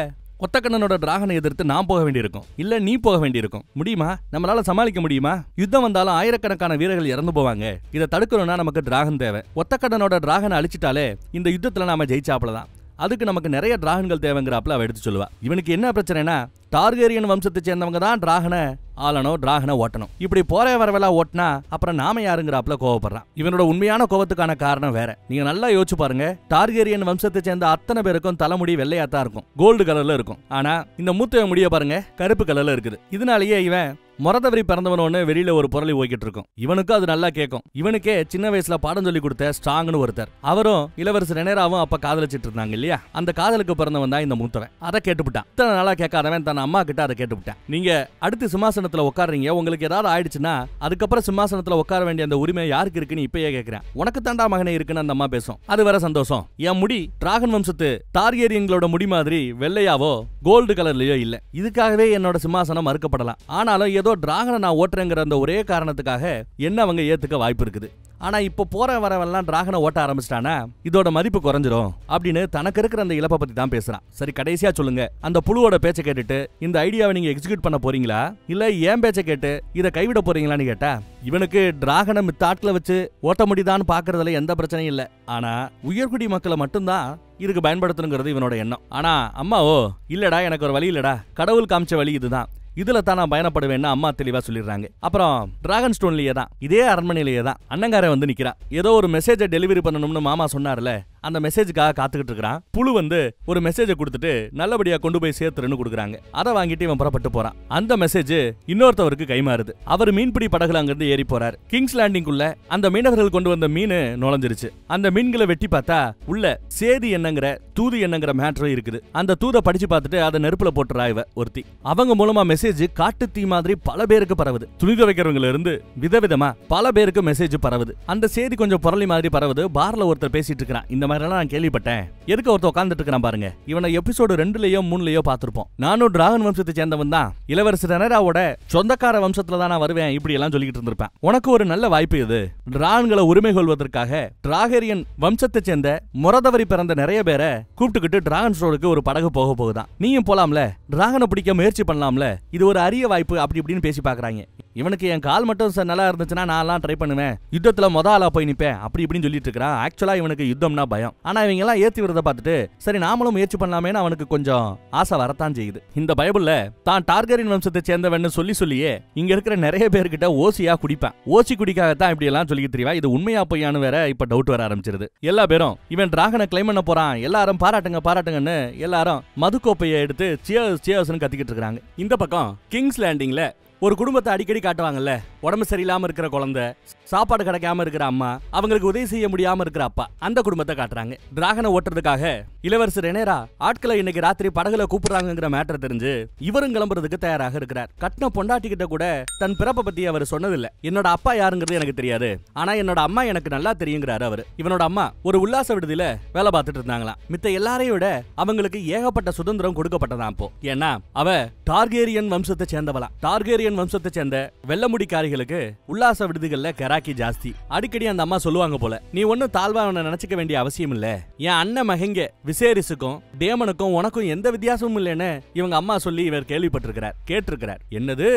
ஒத்தக்கண்ணனோட டிராகனை எதிர்த்து நான் போக வேண்டியிருக்கும், இல்ல நீ போக வேண்டியிருக்கும். முடியுமா? நம்மளால சமாளிக்க முடியுமா? யுத்தம் வந்தாலும் ஆயிரக்கணக்கான வீரர்கள் இறந்து போவாங்க. இதை தடுக்கணும்னா நமக்கு டிராகன் தேவை. ஒத்தக்கண்ணனோட டிராகனை அழிச்சிட்டாலே இந்த யுத்தத்துல நாம ஜெயிச்சாப்லதான். அதுக்கு நமக்கு நிறைய டிராகன்கள் தேவைங்கிறாப்ல அவ எடுத்து சொல்லுவா. இவனுக்கு என்ன பிரச்சனைனா டார்கேரியன் வம்சத்தை சேர்ந்தவங்க தான் டிராகனை ஆளணும், டிராகனை ஓட்டணும். இப்படி போற வரவெல்லாம் ஓட்டினா அப்புறம் நாம யாருங்கிறாப்ல கோவப்படுறான். இவனோட உண்மையான கோவத்துக்கான காரணம் வேற. நீங்க நல்லா யோசிச்சு பாருங்க, டார்கேரியன் வம்சத்தை சேர்ந்த அத்தனை பேருக்கும் தலைமுடி வெள்ளையாத்தான் இருக்கும், கோல்டு கலர்ல இருக்கும். ஆனா இந்த மூத்த முடிய பாருங்க கருப்பு கலர்ல இருக்குது. இதனாலேயே இவன் மொரதவரி பிறந்தவனோன்னு வெளியில ஒரு பொருளை ஓய்கிட்டு இருக்கும். இவனுக்கும் அது நல்லா கேட்கும். இவனுக்கே சின்ன வயசுல பாடம் சொல்லி கொடுத்த ஸ்ட்ராங்னு ஒருத்தர், அவரும் இளவரசர் ரெனேராவும் அப்ப காதலிச்சிட்டு இருந்தாங்க இல்லையா, அந்த காதலுக்கு பிறந்தவன் தான் இந்த மூத்தவன். அதை கேட்டுவிட்டான். இத்தனை நாளா கேட்காதவன் தன் அம்மா கிட்ட அதை கேட்டுவிட்டான். நீங்க அடுத்து சிம்மாசனத்துல உட்காருறீங்க, உங்களுக்கு ஏதாவது ஆயிடுச்சுன்னா அதுக்கப்புறம் சிம்மாசனத்துல உட்கார வேண்டிய அந்த உரிமை யாருக்கு இருக்குன்னு இப்பயே கேட்கிறேன். உனக்கு தாண்டா மகனே இருக்குன்னு அந்த அம்மா பேசும். அது வர சந்தோஷம். என் முடி டிராகன் வம்சத்து டார்கேரியன்களோட முடி மாதிரி வெள்ளையாவோ கோல்டு கலர்லயோ இல்ல. இதுக்காகவே என்னோட சிம்மாசனம் மறுக்கப்படலாம். ஆனாலும் ஏதோ டிராகனை நான் ஓட்டுறேங்கிற அந்த ஒரே காரணத்துக்காக என்ன அவங்க ஏத்துக்க வாய்ப்பு இருக்குது. ஆனா இப்ப போற வரவெல்லாம் டிராகனை ஓட்ட ஆரம்பிச்சிட்டானா இதோட மதிப்பு குறைஞ்சிரும் அப்படின்னு தனக்கு இருக்கிற அந்த இழப்பை பத்தி தான் பேசுறான். சரி கடைசியா சொல்லுங்க, அந்த புழுவோட பேச்சை கேட்டுட்டு இந்த ஐடியாவை நீங்க எக்ஸிக்யூட் பண்ண போறீங்களா, இல்ல ஏன் பேச்சை கேட்டு இதை கைவிட போறீங்களான்னு கேட்டா, இவனுக்கு டிராகனை மித்த ஆட்களை வச்சு ஓட்ட முடியுதான்னு பாக்குறதுல எந்த பிரச்சனையும் இல்ல. ஆனா உயர்குடி மக்களை மட்டும்தான் இதுக்கு பயன்படுத்தணுங்கிறது இவனோட எண்ணம். ஆனா அம்மாவோ இல்லடா, எனக்கு ஒரு வழி இல்லடா, கடவுள் காமிச்ச வழி இதுதான், இதுல தான் நான் பயணப்படுவேன்னு அம்மா தெளிவா சொல்லிடுறாங்க. அப்புறம் டிராகன் ஸ்டோன்லயே தான், இதே அரண்மனையிலேயே தான் அண்ணங்காரன் வந்து நிக்கிறான். ஏதோ ஒரு மெசேஜை டெலிவரி பண்ணணும்னு மாமா சொன்னார்ல, அந்த மெசேஜுக்காக காத்துக்கிட்டு இருக்கிறான். புழு வந்து ஒரு மெசேஜை கொடுத்துட்டு நல்லபடியா கொண்டு போய் சேர்த்துருன்னு கொடுக்குறாங்க. அதை வாங்கிட்டு இவன் புறப்பட்டு போறான். அந்த மெசேஜ் இன்னொருத்தவருக்கு கைமாறுது. அவர் மீன்பிடி படகுல அங்கிருந்து ஏறி போறாரு. கிங்ஸ் லேண்டிங்குள்ள அந்த மீனவர்கள் கொண்டு வந்த மீன் நுழைஞ்சிருச்சு. அந்த மீன்களை வெட்டி பார்த்தா உள்ள சேதி என்னங்கிற தூது என்னங்கிற மேட்டர் இருக்குது. அந்த தூதை படிச்சு பார்த்துட்டு அதை நெருப்புல போட்டுறா இவ ஒருத்தி. அவங்க மூலமா மெசேஜ் காட்டு தீ மாதிரி பல பேருக்கு பரவுது. துணி துவைக்கிறவங்கள இருந்து விதவிதமா பல பேருக்கு மெசேஜ் பரவுது. அந்த செய்தி கொஞ்சம் புரளி மாதிரி பரவுது. பார்ல ஒருத்தர் பேசிட்டு இருக்கிறான். இந்த மாதிரி நான் கேள்விப்பட்டேன். எதுக்கு ஒருத்தர் உட்கார்ந்துட்டு இருக்கிறான் பாருங்க. இவனை எபிசோடு 2லயோ 3லயோ பார்த்திருப்போம். நானும் டிராகன் வம்சத்தை சேர்ந்தவன் தான், இளவரசர் ரெனேராவோட சொந்தக்கார வம்சத்துல தான் நான் வருவேன், இப்படி எல்லாம் சொல்லிட்டு இருந்திருப்பேன். உனக்கு ஒரு நல்ல வாய்ப்பு இது. டிராகன்களை உரிமை கொள்வதற்காக டிராகேரியன் வம்சத்தை சேர்ந்த முரதவரி பிறந்த நிறைய பேரை கூப்பிட்டுக்கிட்டு டிராகன் ஸ்டோருக்கு ஒரு படகு போக போகுதான். நீயும் போலாம்ல, டிராகனை பிடிக்க முயற்சி பண்ணலாம்ல, இது ஒரு அரிய வாய்ப்பு அப்படி இப்படின்னு பேசி பாக்குறாங்க. இவனுக்கு என் கால் மட்டும் நல்லா இருந்துச்சுன்னா நான் எல்லாம் ட்ரை பண்ணுவேன், யுத்தத்துல ஆளா போய் நிப்பேன் அப்படி இப்படின்னு சொல்லிட்டு இருக்கிறான். ஆக்சுவலா இவனுக்கு யுத்தம்னா பயம். ஆனா இவங்க எல்லாம் ஏத்தி வரத பார்த்துட்டு சரி நாமளும் முயற்சி பண்ணலாமேன்னு அவனுக்கு கொஞ்சம் ஆசை வரத்தான் செய்யுது. இந்த பைபிள்ல தான் டார்கேரியன் வம்சத்தை சேர்ந்தவன்னு சொல்லியே இங்க இருக்கிற நிறைய பேர்கிட்ட ஓசியா குடிப்பான். ஓசி குடிக்காகத்தான் இப்படி எல்லாம் சொல்லிட்டு தெரியவா. இது உண்மையா பொய்யான்னு வேற இப்ப டவுட் வர ஆரம்பிச்சிருது. எல்லா பேரும் இவன் டிராகனை கிளைம் பண்ண போறான், எல்லாரும் பாராட்டுங்க பாராட்டுங்கன்னு எல்லாரும் மதுக்கோப்பையை எடுத்து சியர்ஸ் சியர்ஸ்னு கத்திக்கிட்டு இருக்காங்க. இந்த பக்கம் கிங்ஸ் லேண்டிங்ல ஒரு குடும்பத்தை அடிக்கடி காட்டுவாங்கல்ல, உடம்பு சரியில்லாம இருக்கிற குழந்தை, சாப்பாடு கிடைக்காம இருக்கிற அம்மா, அவங்களுக்கு உதவி செய்ய முடியாம இருக்கிற அப்பா, அந்த குடும்பத்தை காட்டுறாங்க. டிராகனை ஓட்டுறதுக்காக இளவரசர் ரெனேரா ஆட்களை இன்னைக்கு ராத்திரி படகுல கூப்பிடுறாங்கிற மேட்டர் தெரிஞ்சு இவரும் கிளம்புறதுக்கு தயாராக இருக்கிறார். கட்டின பொண்டாட்டிக்கிட்ட கூட தன் பிறப்பை பத்தி அவர் சொன்னதில்லை. என்னோட அப்பா யாருங்கிறது எனக்கு தெரியாது, ஆனா என்னோட அம்மா எனக்கு நல்லா தெரியுங்கிறாரு அவரு. இவனோட அம்மா ஒரு உல்லாச விடுதியில வேலை பார்த்துட்டு இருந்தாங்களாம். மித்த எல்லாரையும் விட அவங்களுக்கு ஏகப்பட்ட சுதந்திரம் கொடுக்கப்பட்டதான் அப்போ. ஏன்னா அவ டார்கேரியன் வம்சத்தை சேர்ந்தவளா. டார்கேரியன் வம்சத்தை சேர்ந்த வெள்ளமுடிக்காரிகளுக்கு உல்லாச விடுதிகள்ல கராக்கி ஜாஸ்தி. அடிக்கடி அந்த அம்மா சொல்லுவாங்க போல, நீ ஒன்னும் தாழ்வா நினைச்சுக்க வேண்டிய அவசியம் இல்ல, என் அண்ணன் மகங்க விசேரிசுக்கும் டேமனுக்கும் உனக்கும் எந்த வித்தியாசமும் இல்லைன்னு இவங்க அம்மா சொல்லி இவர் கேள்விப்பட்டிருக்கிறார், கேட்டிருக்கிறார். என்னது,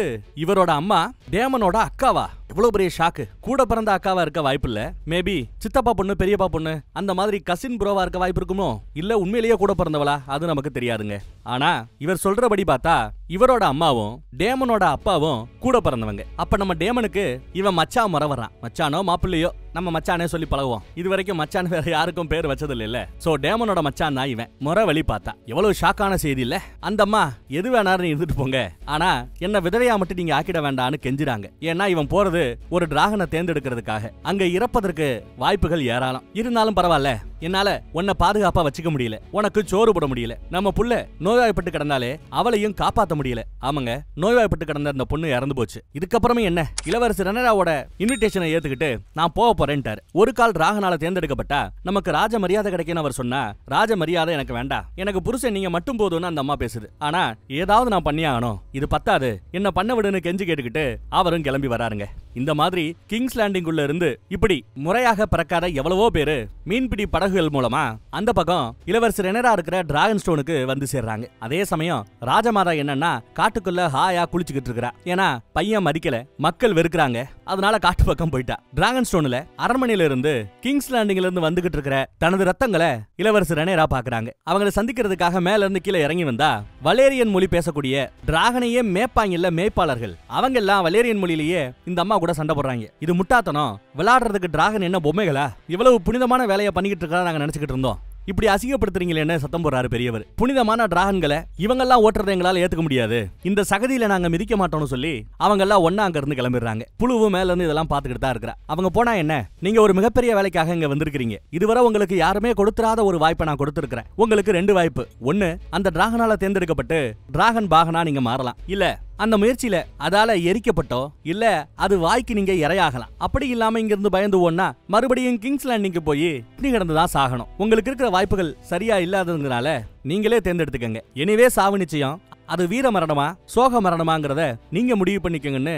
இவரோட அம்மா டேமனோட அக்காவா? எவ்வளவு பெரிய ஷாக்கு. கூட பிறந்த அக்காவா இருக்க வாய்ப்பு இல்ல, மேபி சித்தப்பா பொண்ணு பெரியப்பா பொண்ணு அந்த மாதிரி கசின் ப்ரோவா இருக்க வாய்ப்பு இருக்குமோ, இல்ல உண்மையிலேயே கூட பிறந்தவளா, அது நமக்கு தெரியாதுங்க. ஆனா இவர் சொல்றபடி பார்த்தா இவரோட அம்மாவும் டேமனோட அப்பாவும் கூட பிறந்தவங்க. அப்ப நம்ம டேமனுக்கு இவன் மச்சான் முறை வர்றான். மச்சானோ மாப்பிள்ளையோ நம்ம மச்சானே சொல்லி பழகுவோம். இது வரைக்கும் மச்சான் வேற யாருக்கும் பேர் வச்சது இல்ல. சோ டேமனோட மச்சான் தான் இவன். முறை வழி பார்த்தா எவ்வளவு ஷாக்கான செய்தி இல்ல. அந்த அம்மா எது வேணாலும் இருந்துட்டு போங்க, ஆனா என்ன விதவையா மட்டும் நீங்க ஆக்கிட வேண்டாம்னு கெஞ்சுறாங்க. ஏன்னா இவன் போறது ஒரு டிராகனை தேர்ந்தெடுக்கிறதுக்காக. அங்க இறப்பதற்கு வாய்ப்புகள் ஏராளம். இருந்தாலும் பரவாயில்ல, என்னால உன்னை பாதுகாப்பா வச்சுக்க முடியல, உனக்கு சோறு போட முடியல, நம்ம புள்ள நோய்வாய்ப்பட்டு கிடந்தாலே அவளையும் காப்பாத்த முடியல. ஆமாங்க, நோய்வாய்ப்பட்டு கிடந்த அந்த பொண்ணு இறந்து போச்சு. இதுக்கப்புறமே என்ன, இளவரசர் ரெனராவோட இன்விடேஷனை ஏத்துக்கிட்டு நான் போக போறேன்ட்டாரு. ஒரு கால் டிராகனால தேர்ந்தெடுக்கப்பட்டா நமக்கு ராஜ மரியாதை கிடைக்குன்னு அவர் சொன்னா, ராஜ மரியாதை எனக்கு வேண்டாம், எனக்கு புருஷன் நீங்க மட்டும் போதும்னு அந்த அம்மா பேசுது. ஆனா ஏதாவது நான் பண்ணி ஆகணும், இது பத்தாது, என்ன பண்ண விடுன்னு கெஞ்சி கேட்டுக்கிட்டு அவரும் கிளம்பி வராருங்க. இந்த மாதிரி கிங்ஸ் லேண்டிங் உள்ள இருந்து இப்படி முறையாக பிறக்காத எவ்வளவோ பேரு மீன்பிடி படகுகள் மூலமா அந்த பக்கம் இளவரசர் ரெனரா இருக்கிற டிராகன் ஸ்டோனுக்கு வந்து சேர்றாங்க. அதே சமயம் ராஜமாதா என்னன்னா காட்டுக்குள்ள ஹாயா குளிச்சுக்கிட்டு இருக்கிறா. ஏன்னா பையன் மதிக்கல, மக்கள் வெறுக்கிறாங்க, அதனால காட்டு பக்கம் போயிட்டா. டிராகன் ஸ்டோன்ல அரண்மனையில இருந்து கிங்ஸ் லேண்டிங்ல இருந்து வந்துகிட்டு இருக்கிற தனது ரத்தங்களை இளவரசர் ரெனரா பாக்குறாங்க. அவங்களை சந்திக்கிறதுக்காக மேல இருந்து கீழே இறங்கி வந்தா வலேரியன் மொழி பேசக்கூடிய டிராகனையே மேய்ப்பாங்கல்ல மேய்ப்பாளர்கள், அவங்க எல்லாம் வலேரியன் மொழியிலேயே இந்த அம்மா கூட சண்டை போடுறாங்க. இது முட்டாத்தனம், விளையாடுறதுக்கு டிராகன் என்ன பொம்மைகளா, இவ்வளவு புனிதமான வேலையை பண்ணிக்கிட்டு இருக்கா நாங்க நினைச்சுக்கிட்டு இருந்தோம், இப்படி அசிங்கப்படுத்துறீங்களேன்னு சத்தம் போடுறாரு பெரியவர். புனிதமான டிராகன்களை இவங்கெல்லாம் ஓட்டுறதை எங்களால ஏத்துக்க முடியாது, இந்த சகதியில நாங்க மிதிக்க மாட்டோம்னு சொல்லி அவங்க எல்லாம் ஒன்னா அங்க இருந்து கிளம்பிடுறாங்க. புழுவும் மேல இருந்து இதெல்லாம் பாத்துக்கிட்டு தான் இருக்கிறா. அவங்க போனா என்ன, நீங்க ஒரு மிகப்பெரிய வேலைக்காக இங்க வந்திருக்கீங்க, இதுவரை உங்களுக்கு யாருமே கொடுத்துறாத ஒரு வாய்ப்பை நான் கொடுத்திருக்கிறேன். உங்களுக்கு 2 வாய்ப்பு. ஒன்னு, அந்த டிராகனால தேர்ந்தெடுக்கப்பட்டு டிராகன் பாகனா நீங்க மாறலாம், இல்ல அந்த முயற்சியில அதால எரிக்கப்பட்டோ இல்ல அது வாய்க்கு நீங்க இரையாகலாம். அப்படி இல்லாம இங்க இருந்து பயந்து ஓன்னா மறுபடியும் கிங்ஸ் லேண்டிங்க்கு போய் இப்படி கிடந்துதான் சாகணும். உங்களுக்கு இருக்கிற வாய்ப்புகள் சரியா இல்லாததுனால நீங்களே தேர்ந்தெடுத்துக்கங்க. எனிவே சாவு நிச்சயம், அது வீர மரணமா சோக மரணமாங்கிறத நீங்க முடிவு பண்ணிக்கங்கன்னு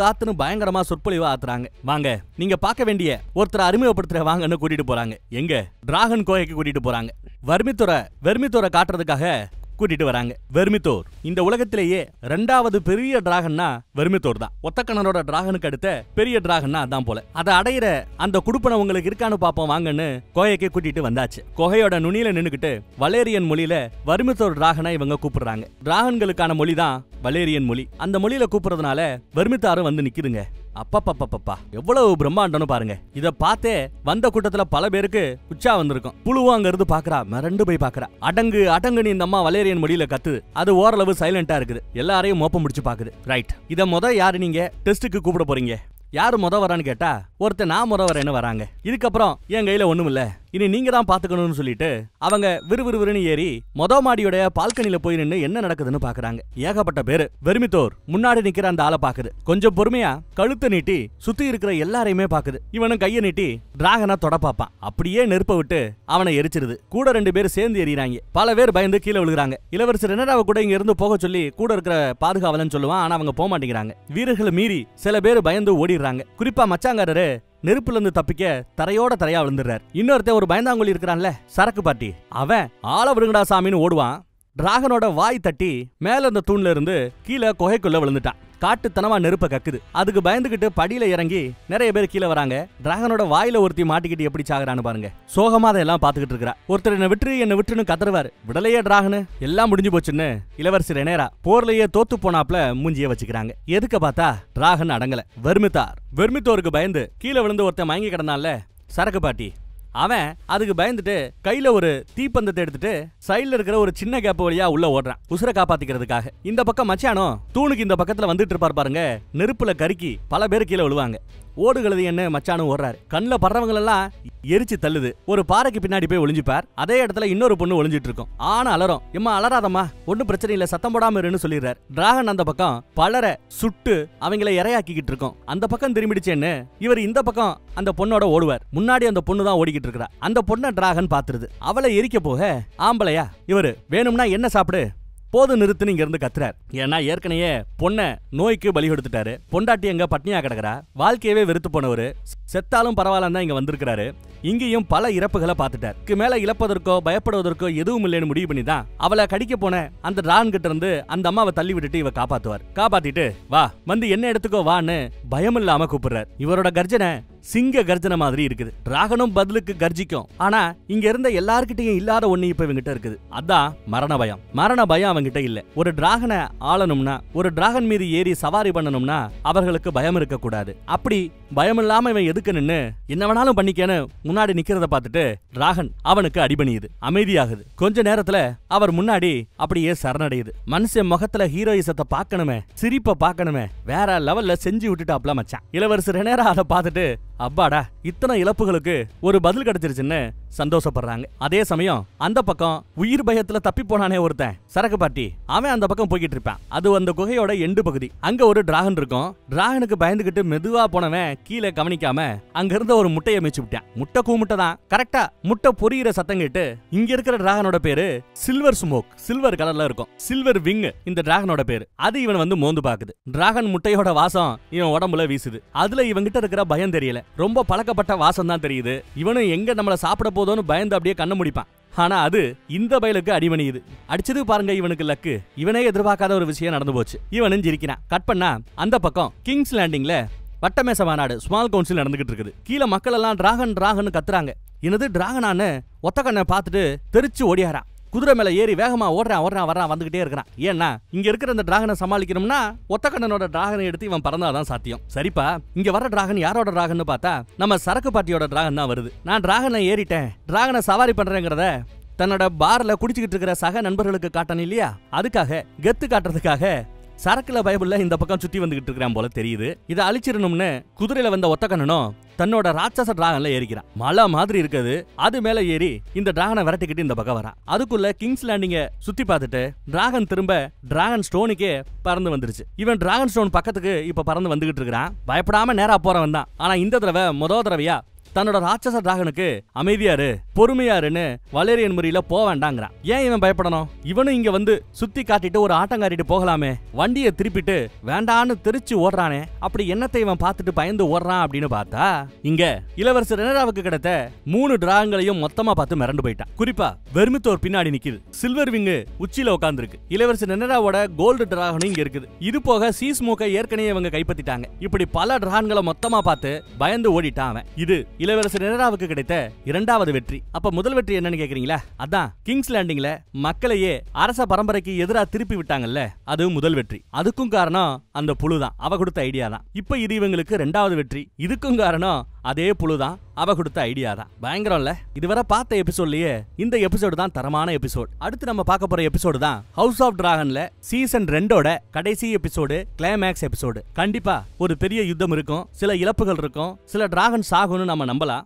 ஆத்துன்னு பயங்கரமா சொற்பொழிவா ஆத்துறாங்க. வாங்க, நீங்க பார்க்க வேண்டிய ஒருத்தர் அறிமுகப்படுத்துற வாங்கன்னு கூட்டிட்டு போறாங்க. எங்க டிராகன் கோகைக்கு கூட்டிட்டு போறாங்க. வெர்மித்தோரை காட்டுறதுக்காக கூட்டிட்டு வராங்க. வெர்மித்தோர் இந்த உலகத்திலேயே 2வது பெரிய டிராகன்னா வெர்மித்தோர் தான். ஒத்தக்கண்ணனோட டிராகனுக்கு அடுத்த பெரிய டிராகன்னா அதான் போல. அதை அடையிற அந்த குடுப்பனை உங்களுக்கு இருக்கான்னு பாப்போம் வாங்கன்னு கோகைக்கு கூட்டிட்டு வந்தாச்சு. கோகையோட நுனியில நின்னுக்கிட்டு வலேரியன் மொழியில வெர்மித்தோர் டிராகனை இவங்க கூப்பிடுறாங்க. டிராகன்களுக்கான மொழி தான் வலேரியன் மொழி. அந்த மொழியில கூப்பிடுறதுனால வெர்மித்தாரும் வந்து நிக்குதுங்க. அப்பப்பப்பப்பா எவ்வளவு பிரம்மாண்டம்னு பாருங்க. இத பார்த்தே வந்த கூட்டத்துல பல பேருக்கு உச்சா வந்திருக்கும். புழுவும் அங்க இருந்து பாக்குறா, மிரண்டு போய் பாக்குறா. அடங்குன்னு இந்த அம்மா வலேரியன் மொழியில கத்துது. அது ஓரளவு சைலண்டா இருக்குது, எல்லாரையும் மோப்பம் முடிச்சு பாக்குது. ரைட், இத யாரு நீங்க டெஸ்டுக்கு கூப்பிட போறீங்க, யாரு வரான்னு கேட்டா ஒருத்தர் நான் வரேன்னு வராங்க. இதுக்கப்புறம் என் கையில ஒண்ணும் இல்ல, இனி நீங்க தான் பாத்துக்கணும்னு சொல்லிட்டு அவங்க விறுவிறுன்னு ஏறி மாடியோட பால்கனில போய் நின்னு என்ன நடக்குதுன்னு பாக்குறாங்க. ஏகப்பட்ட பேரு. வெர்மித்தோர் முன்னாடி நிக்கிற அந்த ஆளை பாக்குது. கொஞ்சம் பொறுமையா கழுத்தை நீட்டி சுத்தி இருக்கிற எல்லாரையுமே பாக்குது. இவனும் கையை நீட்டி டிராகனை தொட பாப்பான். அப்படியே நெருப்ப விட்டு அவனை எரிச்சிருது. கூட 2 பேர் சேர்ந்து எறிறாங்க. பல பேர் பயந்து கீழே விழுகிறாங்க. இளவரசர் ரெனராவை கூட இங்க இருந்து போக சொல்லி கூட இருக்கிற பாதுகாவலன் சொல்லுவான். ஆனா அவங்க போக மாட்டேங்கிறாங்க. வீரர்களை மீறி சில பேர் பயந்து ஓடிடுறாங்க. குறிப்பா மச்சாங்காரரு நெருப்புல இருந்து தப்பிக்க தரையா விழுந்துறாரு. இன்னொருத்தன் ஒரு பயந்தாங்குழி இருக்கிறான்ல சரக்கு பாட்டி, அவன் ஆள விடுங்கடா சாமின்னு ஓடுவான். டிராகனோட வாய் தட்டி மேல இருந்த தூண்ல இருந்து கீழே குகைக்குள்ள விழுந்துட்டான். காட்டுத்தனமா நெருப்ப கக்குது. அதுக்கு பயந்துகிட்டு படியில இறங்கி நிறைய பேர் கீழே வராங்க. டிராகனோட வாயில ஒருத்தி மாட்டிக்கிட்டு எப்படி சாகுறான்னு பாருங்க. சோகமா அதெல்லாம் பாத்துக்கிட்டு இருக்கா. ஒருத்தர் என்ன விட்டுன்னு கதறுவாரு. விடலையே டிராகனு, எல்லாம் முடிஞ்சு போச்சுன்னு இளவரசர் ரெனரா போர்லயே தோத்து போனாப்ல மூஞ்சிய வச்சுக்கிறாங்க. எதுக்கு பார்த்தா டிராகன் அடங்கல. வெர்மித்தோருக்கு பயந்து கீழே விழுந்து ஒருத்தன் மயங்கி கிடந்தான்ல சரக்கு பாட்டி, அவன் அதுக்கு பயந்துட்டு கையில ஒரு தீப்பந்தத்தை எடுத்துட்டு சைடுல இருக்கிற ஒரு சின்ன கேப் வழியா உள்ள ஓடுறான், உசுரை காப்பாத்திக்கிறதுக்காக. இந்த பக்கம் மச்சானோ தூணுக்கு இந்த பக்கத்துல வந்துட்டு இருப்பார் பாருங்க. நெருப்புல கருக்கி பல பேர் கீழே விழுவாங்க. ஓடுகிறது என்ன மச்சானும் ஓடுறாரு. கண்ணில் படுறவங்க எல்லாம் எரிச்சு தள்ளுது. ஒரு பாறைக்கு பின்னாடி போய் ஒளிஞ்சுப்பார். அதே இடத்துல இன்னொரு பொண்ணு ஒளிஞ்சிட்டு இருக்கும். ஆனா அலறும். எம்மா அலறாதம்மா, ஒன்னும் பிரச்சனை இல்ல, சத்தம் போடாம இருன்னு சொல்லிடுறாரு. டிராகன் அந்த பக்கம் பலரை சுட்டு அவங்கள இரையாக்கிட்டு இருக்கும். அந்த பக்கம் திரும்பிடுச்சேன்னு இவர் இந்த பக்கம் அந்த பொண்ணோட ஓடுவார். முன்னாடி அந்த பொண்ணு தான் ஓடிக்கிட்டு இருக்கிறா. அந்த பொண்ணை டிராகன் பாத்துருது. அவளை எரிக்க போக ஆம்பளையா இவரு வேணும்னா என்ன சாப்பிடு போது நிறுத்துன்னு இங்க இருந்து கத்துறார். ஏன்னா ஏற்கனவே பொண்ணை நோய்க்கு பலி கொடுத்துட்டாரு. பொண்டாட்டி எங்க பட்னியா கிடக்குறா. வாழ்க்கையவே வெறுத்து போனவரு செத்தாலும் பரவாயில்லன்னு தான் இங்க வந்திருக்கிறாரு. இங்கேயும் பல இறப்புகளை பார்த்துட்டார். மேல இழப்பதற்கோ பயப்படுவதற்கோ எதுவும் இல்லைன்னு முடிவு பண்ணி தான் அவளை கடிக்க போன அந்த டிராகன் கிட்ட இருந்து அந்த அம்மாவை தள்ளி விட்டுட்டு இவ காப்பாத்திட்டு வா வந்து என்ன எடுத்துக்கோ வான்னு பயம் இல்லாம கூப்பிடுறார். இவரோட கர்ஜனை சிங்க கர்ஜனை மாதிரி இருக்குது. டிராகனும் பதிலுக்கு கர்ஜிக்கும். ஆனா இங்க இருந்த எல்லார்கிட்டையும் இல்லாத ஒண்ணு இப்ப இவங்கிட்ட இருக்குது. அதான் மரண பயம். மரண பயம் அவங்கிட்ட இல்ல. ஒரு டிராகனை ஆளணும்னா, ஒரு டிராகன் மீது ஏறி சவாரி பண்ணணும்னா அவர்களுக்கு பயம் இருக்க கூடாது. அப்படி பயம் இல்லாம இவன் எதுக்கு நின்னு என்ன வேணாலும் பண்ணிக்கன்னு முன்னாடி நிக்கிறத பார்த்துட்டு டிராகன் அவனுக்கு அடிபணியுது, அமைதியாகுது. கொஞ்ச நேரத்துல அவர் முன்னாடி அப்படியே சரணடையுது. மனுஷன் முகத்துல ஹீரோயிசத்தை பார்க்கணுமே, சிரிப்பை பார்க்கணுமே, வேற லெவல்ல செஞ்சு விட்டுட்டாப்ல மச்சான். இளவரசர் ரெனேரா அதை பார்த்துட்டு அப்பாடா இத்தனை இழப்புகளுக்கு ஒரு பதில் கிடைச்சிருச்சுன்னு சந்தோஷப்படுறாங்க. அதே சமயம் அந்த பக்கம் உயிர் பயத்துல தப்பி போனானே ஒருத்தன் சரக்கு பாட்டி, அவன் அந்த பக்கம் போய்கிட்டு இருப்பான். அது அந்த குகையோட எண்டு பகுதி. அங்க ஒரு டிராகன் இருக்கும். டிராகனுக்கு பயந்துகிட்டு மெதுவா போனவன் கீழே கவனிக்காம அங்க இருந்த ஒரு முட்டையை மிச்சு விட்டான். முட்டை கூமுட்டை தான். கரெக்டா முட்டை பொரியிற சத்தம் கேட்டு இங்க இருக்கிற டிராகனோட பேரு சில்வர் ஸ்மோக். சில்வர் கலர்ல இருக்கும். சில்வர் விங் இந்த டிராகனோட பேரு. அது இவன் வந்து மோந்து பாக்குது. டிராகன் முட்டையோட வாசம் இவன் உடம்புல வீசுது. அதுல இவங்கிட்ட இருக்கிற பயம் தெரியல, ரொம்ப பழக்கப்பட்ட வாசம் தான் தெரியுது. இவனும் எங்க நம்மள சாப்பிட போதோன்னு பயந்து அப்படியே கண்ண முடிப்பான். ஆனா அது இந்த பயலுக்கு அடிமணியுது. அடிச்சது பாருங்க இவனுக்கு லக்கு. இவனே எதிர்பார்க்காத ஒரு விஷயம் நடந்து போச்சு. இவனும் சிரிக்கிறான். கட் பண்ணா அந்த பக்கம் கிங்ஸ் லேண்டிங்ல வட்டமேச மாநாடு ஸ்மால் கவுன்சில் நடந்துகிட்டு இருக்குது. கீழே மக்கள் எல்லாம் டிராகன் கத்துறாங்க. என்னது டிராகனான்னு ஒத்த கண்ணை பார்த்துட்டு தெரிச்சு ஓடியாரான். குதிரை மேல ஏறி வேகமா ஓடுறான் வர்றான் வந்துகிட்டே இருக்கிறான். ஏன்னா இங்க இருக்கிற இந்த டிராகனை சமாளிக்கணும்னா ஒத்தக்கண்ணனோட டிராகனை எடுத்து இவன் பறந்தாதான் சாத்தியம். சரிப்பா, இங்க வர டிராகன் யாரோட டிராகன் பார்த்தா நம்ம சரக்கு பாட்டியோட டிராகன் தான் வருது. நான் டிராகனை ஏறிட்டேன், டிராகனை சவாரி பண்றேங்கிறத தன்னோட பார்ல குடிச்சுக்கிட்டு இருக்கிற சக நண்பர்களுக்கு காட்டணும் இல்லையா, அதுக்காக கெத்து காட்டுறதுக்காக சரக்குல பைபிள்ல இந்த பக்கம் சுத்தி வந்துகிட்டு இருக்கிறான் போல தெரியுது. இதை அழிச்சிடணும்னு குதிரையில வந்த ஒத்தக்கண்ணனும் தன்னோட ராட்சச டிராகன்ல ஏறிக்கிறான். மலை மாதிரி இருக்குது. அது மேல ஏறி இந்த டிராகனை விரட்டிக்கிட்டு இந்த பக்கம் வரான். அதுக்குள்ள கிங்ஸ் லேண்டிங்க சுத்தி பார்த்துட்டு டிராகன் திரும்ப டிராகன் ஸ்டோனுக்கே பறந்து வந்துருச்சு. இவன் டிராகன் ஸ்டோன் பக்கத்துக்கு இப்ப பறந்து வந்துகிட்டு இருக்கிறான். பயப்படாம நேரா போறவன் தான். ஆனா இந்த தடவை தடவையா தன்னோட ராட்சச டிராகனுக்கு அமைதியாரு பொறுமையாருன்னு வலேரியன் முறையில போக வேண்டாங்கிறான். ஏன் இவன் பயப்படணும்? இவனும் இங்க வந்து சுத்தி காட்டிட்டு ஒரு ஆட்டம் காட்டிட்டு போகலாமே. வண்டியை திருப்பிட்டு வேண்டான்னு தெரிச்சு ஓடுறானே, அப்படி என்னத்தை இவன் பார்த்துட்டு பயந்து ஓடுறான் அப்படின்னு பார்த்தா இங்க இளவரசர் ரெனேராவுக்கு கிடைத்த 3 டிராகங்களையும் மொத்தமா பார்த்து மிரண்டு போயிட்டான். குறிப்பா வெர்மித்தோர் பின்னாடி நிக்குது. சில்வர் விங்கு உச்சியில உட்கார்ந்துருக்கு. இளவரசர் ரெனேராவோட கோல்டு டிராகனும் இங்க இருக்குது. இது போக சீஸ்மோக்கை ஏற்கனவே இவங்க கைப்பற்றிட்டாங்க. இப்படி பல டிராகன்களை மொத்தமா பார்த்து பயந்து ஓடிட்டான் அவன். இது இளவரசர் ரெனேராவுக்கு கிடைத்த 2வது வெற்றி. அப்ப முதல் வெற்றி என்னன்னு கேக்குறீங்களா? அதான் கிங்ஸ் லேண்டிங்ல மக்களையே அரச பரம்பரைக்கு எதிரா திருப்பி விட்டாங்கல்ல, அது முதல் வெற்றி. அதுக்கும் காரணம் அந்த புழுதான், அவ கொடுத்த ஐடியா தான். இப்ப இது இவங்களுக்கு 2வது வெற்றி. இதுக்கும் காரணம் அதே புழுதான், அவ கொடுத்த ஐடியா தான். பயங்கரம்ல. இதுவரை பார்த்த எபிசோட்லயே இந்த எபிசோடு தான் தரமான எபிசோட். அடுத்து நம்ம பார்க்க போற எபிசோடு தான் ஹவுஸ் ஆஃப் டிராகன்ல சீசன் 2ஓட கடைசி எபிசோடு, கிளைமேக்ஸ் எபிசோடு. கண்டிப்பா ஒரு பெரிய யுத்தம் இருக்கும், சில இழப்புகள் இருக்கும், சில டிராகன் சாகும்னு நம்ம நம்பலாம்.